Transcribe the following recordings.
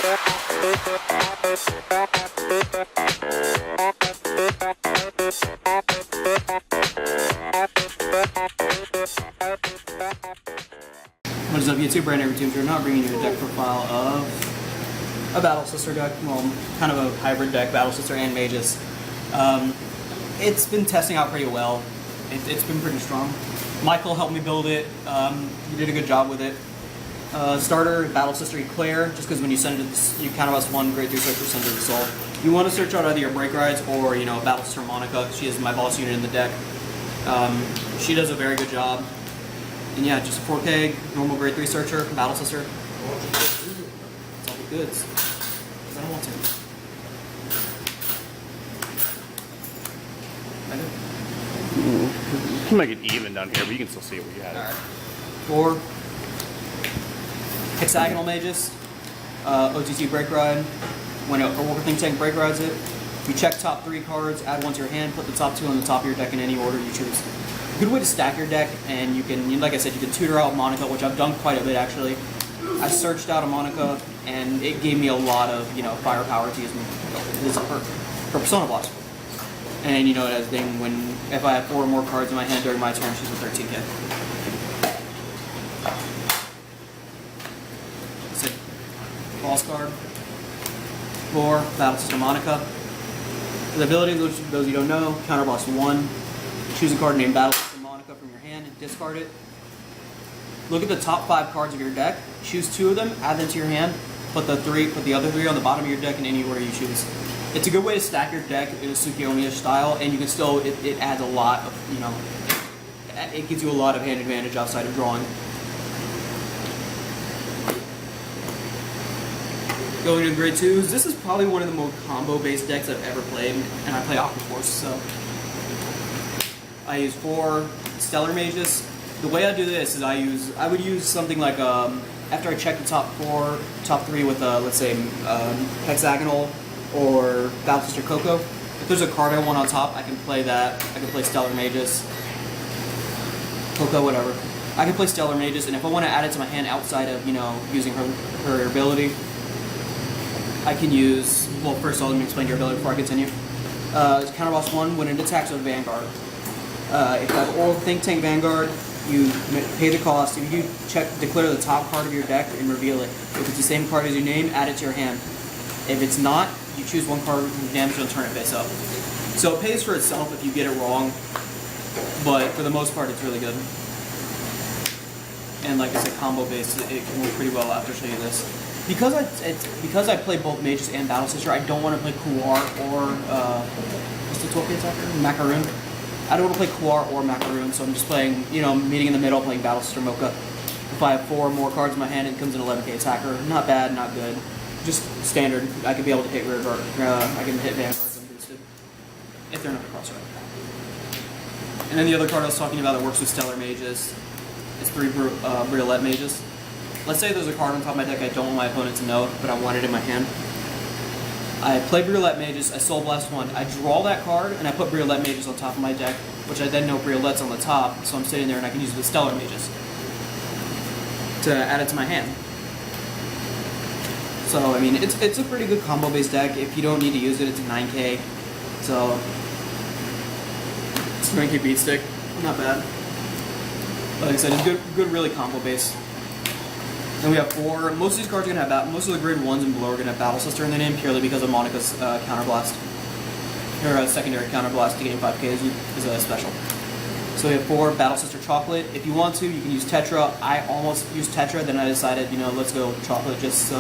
What is up, YouTube? Brand new YouTubers. We're not bringing you a deck profile of a Battle Sister deck. Well, kind of a hybrid deck, Battle Sister and Magus. It's been testing out pretty well. It's been pretty strong. Michael helped me build it. He did a good job with it. Starter, Battle Sister Eclair, just because when you send it, you counterblast one grade 3 searcher, send it to Soul. You want to search out either your Break Rides or, Battle Sister Monaka. She is my boss unit in the deck. She does a very good job. And yeah, just a 4K, normal grade 3 searcher, Battle Sister. It's all the goods. Because I don't want to. You can make it even down here, but you can still see it where you had it. Alright. 4 Hexagonal Magus, OTT Break Ride. When a Worker Think Tank Break Rides it, you check top 3 cards, add 1 to your hand, put the top 2 on the top of your deck in any order you choose. Good way to stack your deck, and you can, like I said, you can tutor out Monaka, which I've done quite a bit actually. I searched out a Monaka, and it gave me a lot of, firepower to use her Persona Blast. And it has a thing when, if I have 4 or more cards in my hand during my turn, she's a 13K. So, Boss card. 4, Battle Sister Monaka. The ability, those you don't know, counterblast 1. Choose a card named Battle Sister Magus from your hand and discard it. Look at the top 5 cards of your deck. Choose 2 of them, add them to your hand. Put the other 3 on the bottom of your deck in any order you choose. It's a good way to stack your deck in a Tsukiyomi-ish style, and you can still it adds a lot of it gives you a lot of hand advantage outside of drawing. Going to grade 2s, this is probably one of the more combo-based decks I've ever played, and I play Aqua Force, so I use 4 Stellar Magus. The way I do this is I would use something like after I check the top 3 with let's say Hexagonal or Battle Sister Coco. If there's a card I want on top, I can play that. I can play Stellar Magus, Coco, whatever. I can play Stellar Magus, and if I want to add it to my hand outside of using her ability, I can use. Well, first of all, let me explain your ability before I continue. Counterblast 1 when it attacks with Vanguard. If you have Oral Think Tank Vanguard, you pay the cost. If you declare the top card of your deck and reveal it. If it's the same card as your name, add it to your hand. If it's not, you choose 1 card with damage and turn it face up. So it pays for itself if you get it wrong, but for the most part, it's really good. And like I said, combo based, it can work pretty well after I show you this. Because I play both Magus and Battle Sister, I don't want to play Kuar or what's the 12K attacker? Macaroon. I don't want to play Kuar or Macaroon, so I'm just playing, meeting in the middle, playing Battle Sister Mocha. If I have 4 more cards in my hand, it comes an 11K attacker. Not bad, not good. Just standard. I could be able to hit rear guard. I can hit Vanguards unboosted if they're not across right. And then the other card I was talking about that works with Stellar Magus is 3 Briolette Magus. Let's say there's a card on top of my deck I don't want my opponent to know, but I want it in my hand. I play Briolette Magus, I Soul Blast 1, I draw that card, and I put Briolette Magus on top of my deck, which I then know Briolette's on the top, so I'm sitting there and I can use it with Stellar Magus to add it to my hand. So, I mean, it's a pretty good combo-based deck. If you don't need to use it, it's a 9K, so it's a 9K beat stick, not bad. Like I said, it's good really combo-based. Then we have 4. Most of these cards are going to have most of the grade 1s and below are going to have Battle Sister in their name purely because of Monaka's counterblast. Her secondary counterblast to gain 5K is a special. So we have 4 Battle Sister Chocolate. If you want to, you can use Tetra. I almost used Tetra, then I decided, let's go Chocolate just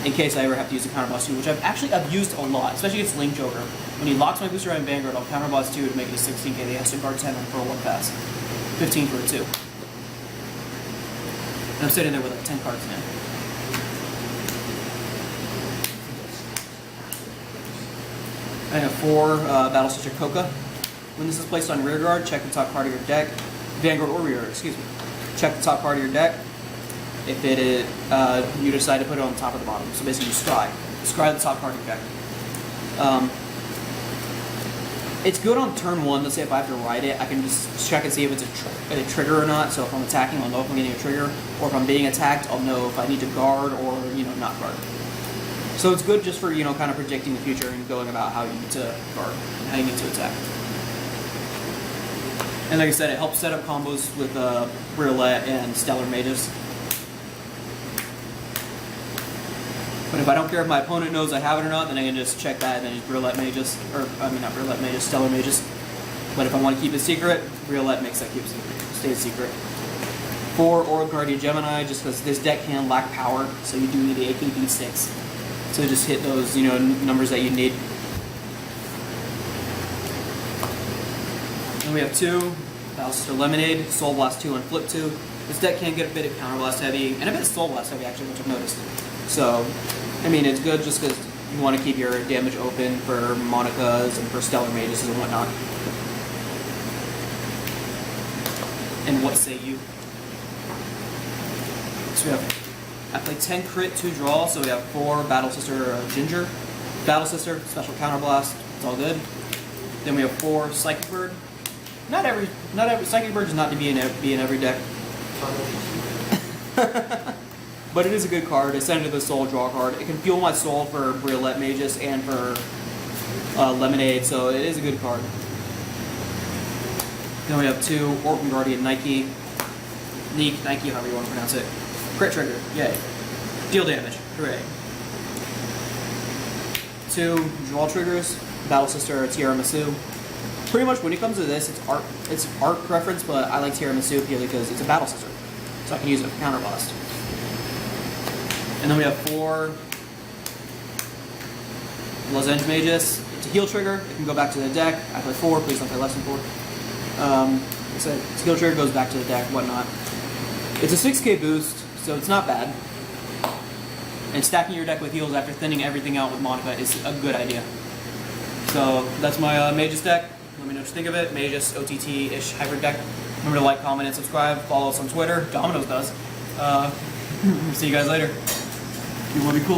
in case I ever have to use a counterblast 2, which I've used a lot, especially against Link Joker. When he locks my booster out in Vanguard, I'll counterblast 2 to make it a 16K. They have to guard 10 for a 1 pass, 15 for a 2. And I'm sitting there with like 10 cards now. I have 4 Battle Sister Coca. When this is placed on rear guard, check the top card of your deck. Vanguard or rear guard, excuse me. Check the top card of your deck. If it is, you decide to put it on the top or the bottom. So basically you scry. Scry the top card of your deck. It's good on turn 1. Let's say if I have to ride it, I can just check and see if it's a trigger or not. So if I'm attacking, I'll know if I'm getting a trigger. Or if I'm being attacked, I'll know if I need to guard or, not guard. So it's good just for, you know, kind of predicting the future and going about how you need to guard and how you need to attack. And like I said, it helps set up combos with Roulette and Stellar Magus. But if I don't care if my opponent knows I have it or not, then I can just check that and then use Roulette Magus, or I mean not Roulette Magus, Stellar Magus. But if I want to keep it secret, Roulette makes that keep secret, stays secret. 4 Aura Guardian Gemini, just because this deck can lack power, so you do need the AKB 6 to just hit those, you know, numbers that you need. Then we have 2 Battle Sister Lemonade, Soul Blast 2 and Flip 2. This deck can get a bit of Counter Blast heavy, and a bit of Soul Blast heavy actually, which I've noticed. So, I mean, it's good just because you want to keep your damage open for Monakas and for Stellar Magus and whatnot. And what say you? So we have, I played 10 crit, 2 draw, so we have 4 Battle Sister Ginger. Battle Sister, special Counter Blast, it's all good. Then we have 4 Psychic Bird. Not every Psychic Bird does not to be in every deck. But it is a good card. I send it to the soul draw card. It can fuel my soul for Roulette Magus and for Lemonade, so it is a good card. Then we have 2 Orphan Guardian Nike, Nike, however you want to pronounce it. Crit trigger, yay. Deal damage, hooray. 2 draw triggers, Battle Sister Tiramisu. Pretty much when it comes to this, it's art preference, but I like Tiramisu purely because it's a Battle Sister, so I can use it for Counter Blast. And then we have 4 Lozenge Magus. It's a heal trigger. It can go back to the deck. I play 4. Please don't play less than 4. Like I said, it's a heal trigger, goes back to the deck, whatnot. It's a 6k boost, so it's not bad. And stacking your deck with heals after thinning everything out with Monaka is a good idea. So that's my Magus deck. Let me know what you think of it. Magus, OTT-ish hybrid deck. Remember to like, comment, and subscribe. Follow us on Twitter. Domino's does. See you guys later. You want to be cool?